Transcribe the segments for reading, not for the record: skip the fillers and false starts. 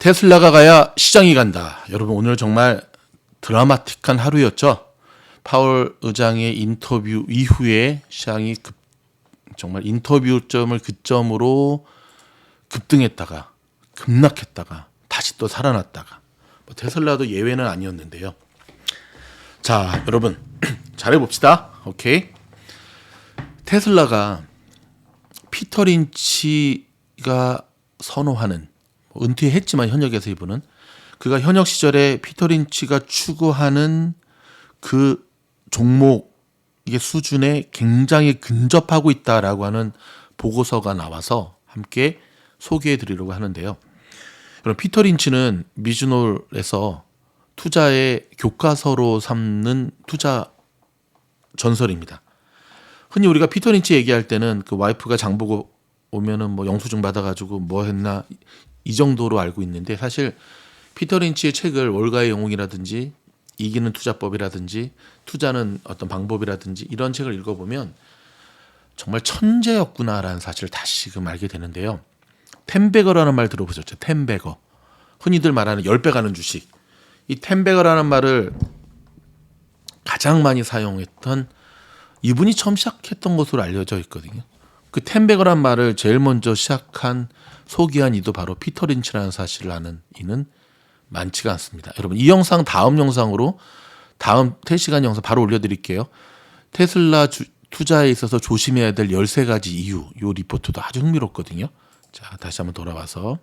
테슬라가 가야 시장이 간다. 여러분 오늘 정말 드라마틱한 하루였죠. 파월 의장의 인터뷰 이후에 시장이 정말 인터뷰점을 그점으로 급등했다가 급락했다가 다시 또 살아났다가 테슬라도 예외는 아니었는데요. 자, 여러분 잘해봅시다. 오케이. 테슬라가 피터 린치가 선호하는 은퇴했지만 현역에서 이분은 그가 현역 시절에 피터 린치가 추구하는 그 종목의 수준에 굉장히 근접하고 있다라고 하는 보고서가 나와서 함께 소개해 드리려고 하는데요. 그럼 피터 린치는 미즈놀에서 투자의 교과서로 삼는 투자 전설입니다. 흔히 우리가 피터 린치 얘기할 때는 그 와이프가 장 보고 오면은 뭐 영수증 받아가지고 뭐 했나 이 정도로 알고 있는데, 사실 피터 린치의 책을 월가의 영웅이라든지 이기는 투자법이라든지 투자는 어떤 방법이라든지 이런 책을 읽어보면 정말 천재였구나라는 사실을 다시금 알게 되는데요. 텐베거라는 말 들어보셨죠? 텐베거. 흔히들 말하는 10배 가는 주식. 이 텐베거라는 말을 가장 많이 사용했던 이분이 처음 시작했던 것으로 알려져 있거든요. 그 텐베거란 말을 제일 먼저 시작한 소개한 이도 바로 피터 린치라는 사실을 아는 이는 많지가 않습니다. 여러분 이 영상 다음 영상으로 다음 3시간 영상 바로 올려드릴게요. 테슬라 투자에 있어서 조심해야 될 13가지 이유, 이 리포트도 아주 흥미롭거든요. 자, 다시 한번 돌아와서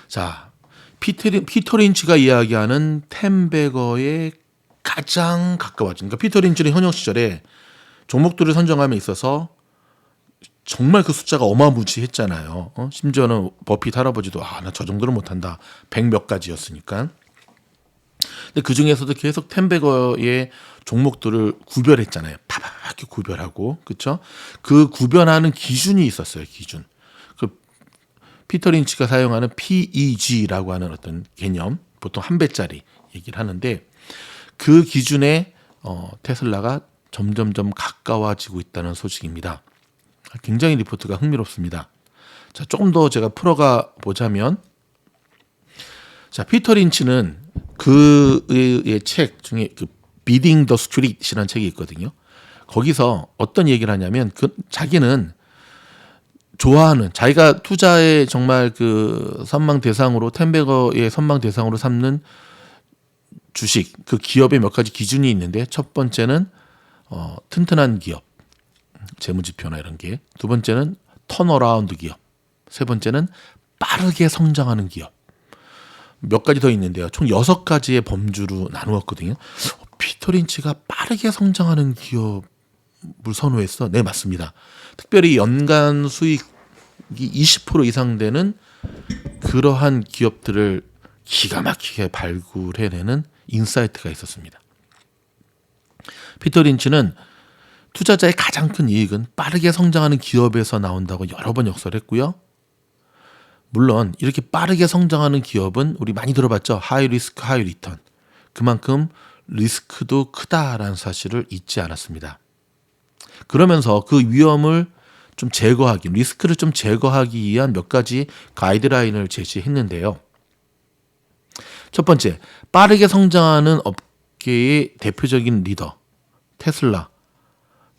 자, 피터 린치가 이야기하는 텐베거의 가장 가까워진, 그러니까 피터 린치는 현역 시절에 종목들을 선정함에 있어서 정말 그 숫자가 어마무지했잖아요. 심지어는 버핏 할아버지도 나 저 정도는 못한다. 100몇 가지였으니까. 근데 그 중에서도 계속 텐베거의 종목들을 구별했잖아요. 파박하게 구별하고, 그렇죠? 그 구별하는 기준이 있었어요. 기준. 그 피터 린치가 사용하는 PEG라고 하는 어떤 개념, 보통 한 배짜리 얘기를 하는데 그 기준에 테슬라가 점점점 가까워지고 있다는 소식입니다. 굉장히 리포트가 흥미롭습니다. 자, 조금 더 제가 풀어가 보자면, 자, 피터 린치는 그의 책 중에 그 Beating the Street이라는 책이 있거든요. 거기서 어떤 얘기를 하냐면 자기는 좋아하는, 자기가 투자의 정말 그 선망 대상으로, 텐베거의 선망 대상으로 삼는 주식, 그 기업의 몇 가지 기준이 있는데, 첫 번째는 튼튼한 기업, 재무지표나 이런 게, 두 번째는 턴어라운드 기업, 세 번째는 빠르게 성장하는 기업, 몇 가지 더 있는데요. 총 6가지의 범주로 나누었거든요. 피터 린치가 빠르게 성장하는 기업을 선호했어? 네, 맞습니다. 특별히 연간 수익이 20% 이상 되는 그러한 기업들을 기가 막히게 발굴해내는 인사이트가 있었습니다. 피터 린치는 투자자의 가장 큰 이익은 빠르게 성장하는 기업에서 나온다고 여러 번 역설을 했고요. 물론 이렇게 빠르게 성장하는 기업은 우리 많이 들어봤죠. 하이 리스크 하이 리턴. 그만큼 리스크도 크다라는 사실을 잊지 않았습니다. 그러면서 그 위험을 좀 제거하기, 리스크를 좀 제거하기 위한 몇 가지 가이드라인을 제시했는데요. 첫 번째, 빠르게 성장하는 업계의 대표적인 리더 테슬라.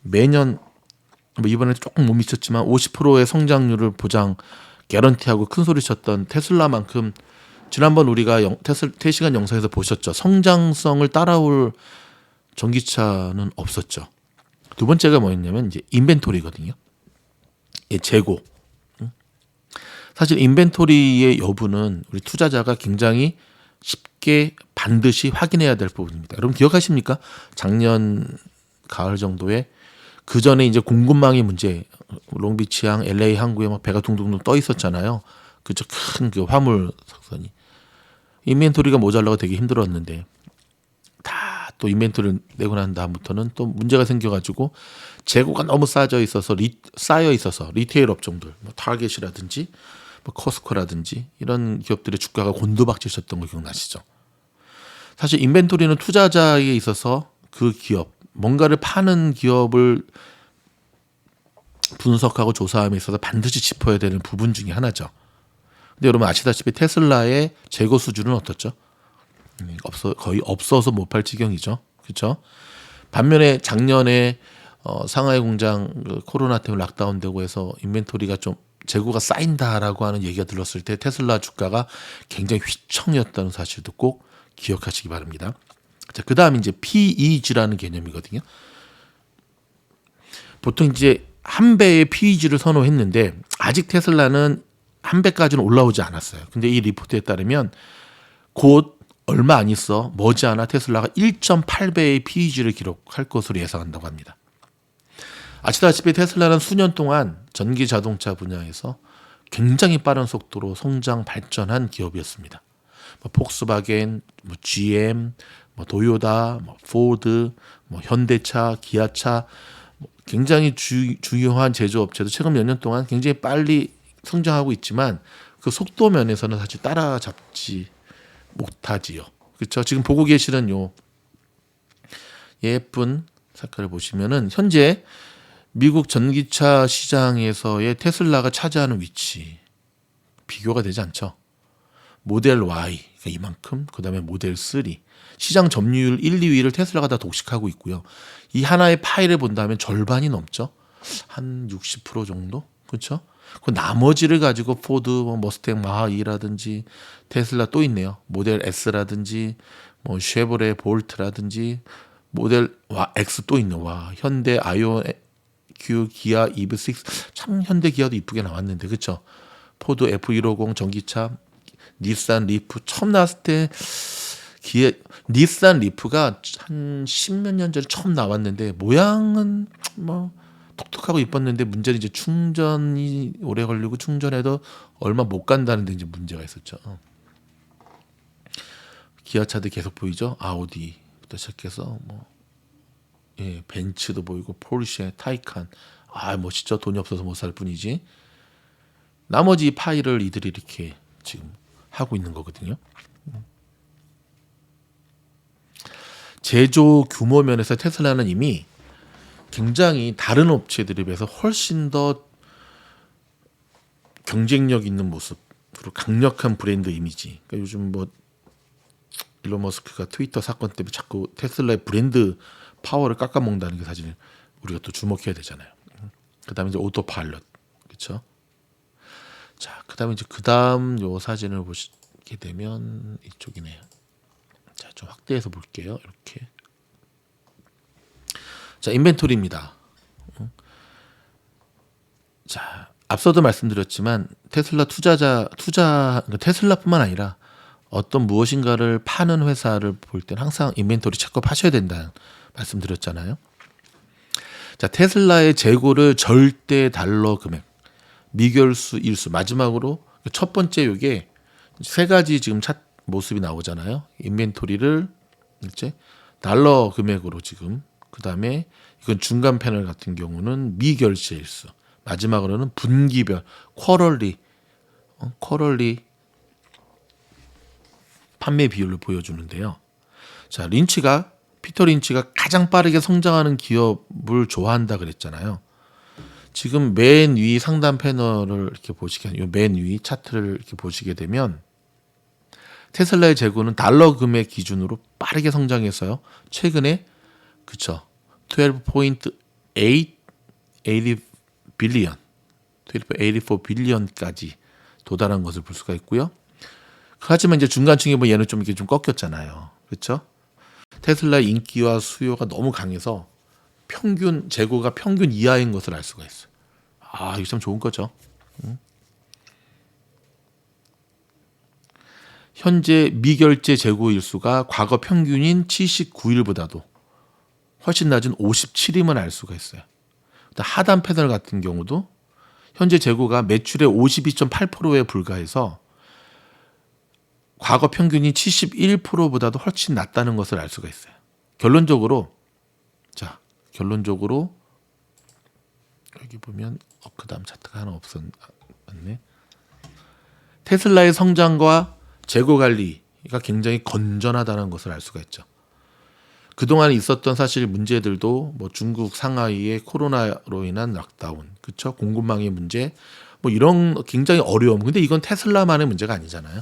매년 이번에 조금 못 미쳤지만 50%의 성장률을 보장 개런티하고 큰 소리 쳤던 테슬라만큼, 지난번 우리가 3시간 영상에서 보셨죠. 성장성을 따라올 전기차는 없었죠. 두 번째가 뭐였냐면 이제 인벤토리거든요. 재고. 사실 인벤토리의 여부는 우리 투자자가 굉장히 쉽게 반드시 확인해야 될 부분입니다. 여러분 기억하십니까? 작년 가을 정도에 그 전에 이제 공급망의 문제, 롱비치항, LA 항구에 막 배가 둥둥둥 떠 있었잖아요. 그저 큰 그 화물 석선이. 인벤토리가 모자라고 되게 힘들었는데, 다 또 인벤토리를 내고 난 다음부터는 또 문제가 생겨가지고 재고가 너무 쌓여 있어서 리테일 업종들, 뭐 타겟이라든지 뭐 코스코라든지 이런 기업들의 주가가 곤두박질쳤던 거 기억나시죠? 사실 인벤토리는 투자자에게 있어서 그 기업, 뭔가를 파는 기업을 분석하고 조사함에 있어서 반드시 짚어야 되는 부분 중에 하나죠. 근데 여러분 아시다시피 테슬라의 재고 수준은 어떻죠? 거의 없어서 못 팔 지경이죠. 그렇죠? 반면에 작년에 상하이 공장 코로나 때문에 락다운되고 해서 인벤토리가 좀 재고가 쌓인다라고 하는 얘기가 들었을 때 테슬라 주가가 굉장히 휘청이었다는 사실도 꼭 기억하시기 바랍니다. 자, 그다음 이제 PEG라는 개념이거든요. 보통 이제 한 배의 PEG를 선호했는데 아직 테슬라는 한 배까지는 올라오지 않았어요. 근데 이 리포트에 따르면 곧 얼마 안 있어 머지않아 테슬라가 1.8배의 PEG를 기록할 것으로 예상한다고 합니다. 아시다시피 테슬라는 수년 동안 전기 자동차 분야에서 굉장히 빠른 속도로 성장 발전한 기업이었습니다. 폭스바겐, GM, 도요다, 포드, 현대차, 기아차 굉장히 주요한 제조업체도 최근 몇 년 동안 굉장히 빨리 성장하고 있지만 그 속도 면에서는 사실 따라잡지 못하지요. 그렇죠? 지금 보고 계시는 요 예쁜 색깔을 보시면은 현재 미국 전기차 시장에서의 테슬라가 차지하는 위치 비교가 되지 않죠. 모델 Y 이만큼, 그다음에 모델 3 시장 점유율 1, 2위를 테슬라가 다 독식하고 있고요. 이 하나의 파일을 본다면 절반이 넘죠. 한 60% 정도, 그렇죠? 그 나머지를 가지고 포드, 머스탱 마하2라든지 테슬라 또 있네요. 모델 S라든지 쉐보레 볼트라든지 모델 X 또 있네. 현대 아이오 Q, 기아 EV6 참 현대 기아도 이쁘게 나왔는데 그렇죠? 포드 F150 전기차, 닛산 리프 처음 나왔을 때 닛산 리프가 한 10몇 년 전에 처음 나왔는데 모양은 독특하고 이뻤는데 문제는 이제 충전이 오래 걸리고 충전해도 얼마 못 간다는 데 이제 문제가 있었죠. 기아차도 계속 보이죠. 아우디부터 시작해서 벤츠도 보이고 포르쉐, 타이칸. 멋있죠. 돈이 없어서 못 살 뿐이지. 나머지 파일을 이들이 이렇게 지금 하고 있는 거거든요. 제조 규모 면에서 테슬라는 이미 굉장히 다른 업체들에 비해서 훨씬 더 경쟁력 있는 모습으로 강력한 브랜드 이미지. 그러니까 요즘 일론 머스크가 트위터 사건 때문에 자꾸 테슬라의 브랜드 파워를 깎아먹는다는 게 사실 우리가 또 주목해야 되잖아요. 그다음에 이제 오토파일럿, 그렇죠? 자, 그다음에 이제 그다음 요 사진을 보시게 되면 이쪽이네요. 자, 좀 확대해서 볼게요. 이렇게. 자, 인벤토리입니다. 자, 앞서도 말씀드렸지만 그러니까 테슬라뿐만 아니라 어떤 무엇인가를 파는 회사를 볼 때는 항상 인벤토리 체크하셔야 된다는 말씀드렸잖아요. 자, 테슬라의 재고를 절대 달러 금액, 미결수, 일수, 마지막으로 첫 번째 요게 세 가지 지금 모습이 나오잖아요. 인벤토리를 이제 달러 금액으로 지금, 그다음에 이건 중간 패널 같은 경우는 미결제 일수, 마지막으로는 분기별 쿼럴리 판매 비율을 보여주는데요. 자, 피터 린치가 가장 빠르게 성장하는 기업을 좋아한다 그랬잖아요. 지금 맨 위 상단 패널을 이렇게 맨 위 차트를 이렇게 보시게 되면 테슬라의 재고는 달러 금액 기준으로 빠르게 성장해서요. 최근에 12.84 빌리언까지 도달한 것을 볼 수가 있고요. 하지만 이제 중간층에 보면 얘는 좀 이렇게 좀 꺾였잖아요. 그렇죠? 테슬라의 인기와 수요가 너무 강해서 재고가 평균 이하인 것을 알 수가 있어요. 이거 참 좋은 거죠. 현재 미결제 재고 일수가 과거 평균인 79일보다도 훨씬 낮은 57임을 알 수가 있어요. 하단 패널 같은 경우도 현재 재고가 매출의 52.8%에 불과해서 과거 평균인 71%보다도 훨씬 낮다는 것을 알 수가 있어요. 결론적으로 여기 보면 그다음 차트가 하나 없었네. 테슬라의 성장과 재고 관리가 굉장히 건전하다는 것을 알 수가 있죠. 그동안 있었던 사실 문제들도 중국 상하이의 코로나로 인한 락다운, 그렇죠? 공급망의 문제, 뭐 이런 굉장히 어려움. 근데 이건 테슬라만의 문제가 아니잖아요.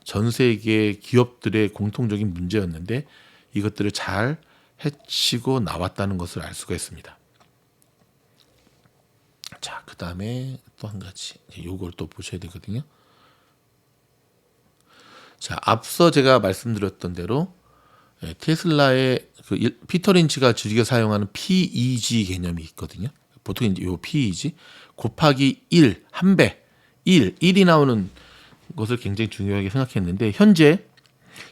전 세계 기업들의 공통적인 문제였는데 이것들을 잘 해치고 나왔다는 것을 알 수가 있습니다. 자, 그 다음에 또 한 가지, 요걸 또 보셔야 되거든요. 자, 앞서 제가 말씀드렸던 대로 테슬라의 피터 린치가 즐겨 사용하는 PEG 개념이 있거든요. 보통 이제 요 PEG 곱하기 1, 한 배, 1이 나오는 것을 굉장히 중요하게 생각했는데 현재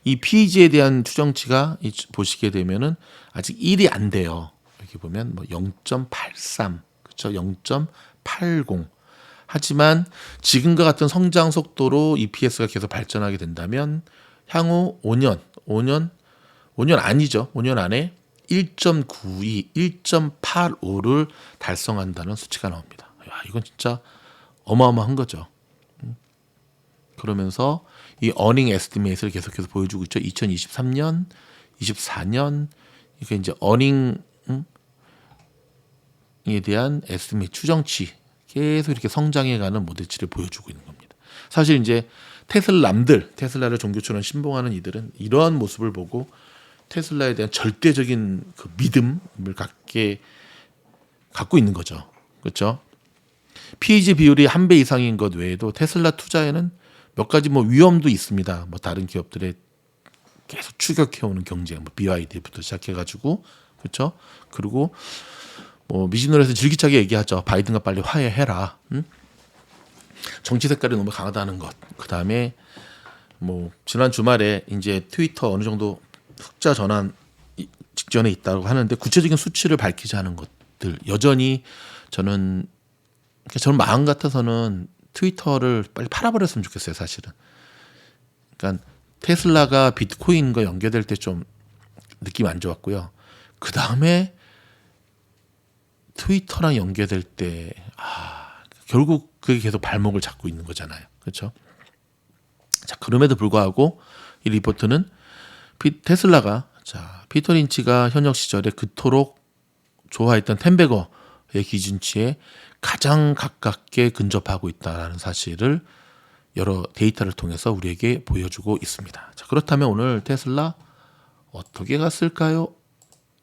이 PEG에 대한 추정치가 보시게 되면은 아직 1이 안 돼요. 여기 보면 뭐 0.83, 그렇죠? 0.80. 하지만 지금과 같은 성장 속도로 EPS가 계속 발전하게 된다면 향후 5년 아니죠. 5년 안에 1.92, 1.85를 달성한다는 수치가 나옵니다. 야, 이건 진짜 어마어마한 거죠. 그러면서 이 어닝 에스티메이트를 계속해서 보여주고 있죠. 2023년, 24년 이게 이제 어닝에 대한 에스티메이트 추정치 계속 이렇게 성장해가는 모델치를 보여주고 있는 겁니다. 사실 이제 테슬라를 종교처럼 신봉하는 이들은 이러한 모습을 보고 테슬라에 대한 절대적인 그 믿음을 갖고 있는 거죠. 그렇죠? PEG 비율이 1배 이상인 것 외에도 테슬라 투자에는 몇 가지 뭐 위험도 있습니다. 뭐 다른 기업들의 계속 추격해오는 경쟁, 뭐 BYD부터 시작해가지고 그렇죠? 그리고 뭐 미즈노에서 줄기차게 얘기하죠. 바이든과 빨리 화해해라. 응? 정치 색깔이 너무 강하다는 것. 그 다음에 뭐 지난 주말에 이제 트위터 어느 정도 흑자 전환 직전에 있다고 하는데 구체적인 수치를 밝히지 않은 것들 여전히 저는 마음 같아서는 트위터를 빨리 팔아버렸으면 좋겠어요. 사실은. 그러니까 테슬라가 비트코인과 연계될 때 좀 느낌 안 좋았고요. 그 다음에 트위터랑 연계될 때 결국 그게 계속 발목을 잡고 있는 거잖아요. 그렇죠? 자, 그럼에도 불구하고 이 리포트는 테슬라가 피터 린치가 현역 시절에 그토록 좋아했던 템베거의 기준치에 가장 가깝게 근접하고 있다는 사실을 여러 데이터를 통해서 우리에게 보여주고 있습니다. 자, 그렇다면 오늘 테슬라 어떻게 갔을까요?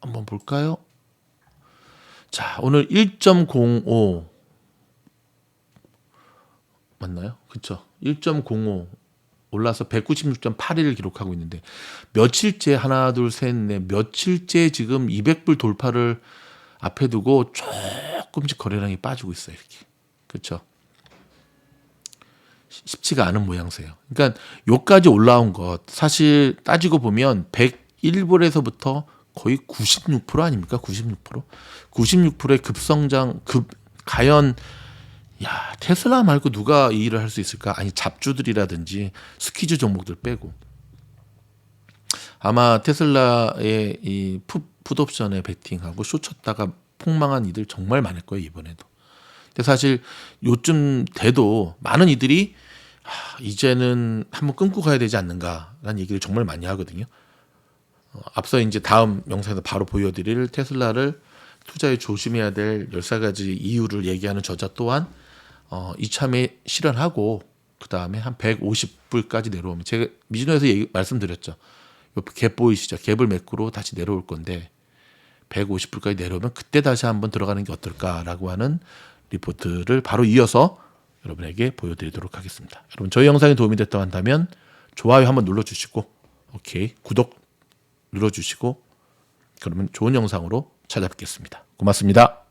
한번 볼까요? 자, 오늘 1.05 맞나요? 그렇죠. 1.05 올라서 196.81을 기록하고 있는데 며칠째 하나 둘 셋 넷 며칠째 지금 200불 돌파를 앞에 두고 조금씩 거래량이 빠지고 있어요. 이렇게. 그렇죠. 쉽지가 않은 모양새예요. 그러니까 요까지 올라온 것 사실 따지고 보면 101불에서부터 거의 96% 아닙니까? 96%? 96%의 급성장 과연 테슬라 말고 누가 이 일을 할 수 있을까? 아니 잡주들이라든지 스퀴즈 종목들 빼고 아마 테슬라의 이 풋옵션에 베팅하고 쇼 쳤다가 폭망한 이들 정말 많을 거예요 이번에도. 근데 사실 요쯤 돼도 많은 이들이 이제는 한번 끊고 가야 되지 않는가라는 얘기를 정말 많이 하거든요. 앞서 이제 다음 영상에서 바로 보여드릴 테슬라를 투자에 조심해야 될 14가지 이유를 얘기하는 저자 또한 이참에 실현하고 그 다음에 한 150불까지 내려오면 제가 미즈노에서 말씀드렸죠. 요 갭 보이시죠? 갭을 매크로 다시 내려올 건데 150불까지 내려오면 그때 다시 한번 들어가는 게 어떨까라고 하는 리포트를 바로 이어서 여러분에게 보여드리도록 하겠습니다. 여러분 저희 영상이 도움이 됐다고 한다면 좋아요 한번 눌러주시고 구독 눌러주시고 그러면 좋은 영상으로 찾아뵙겠습니다. 고맙습니다.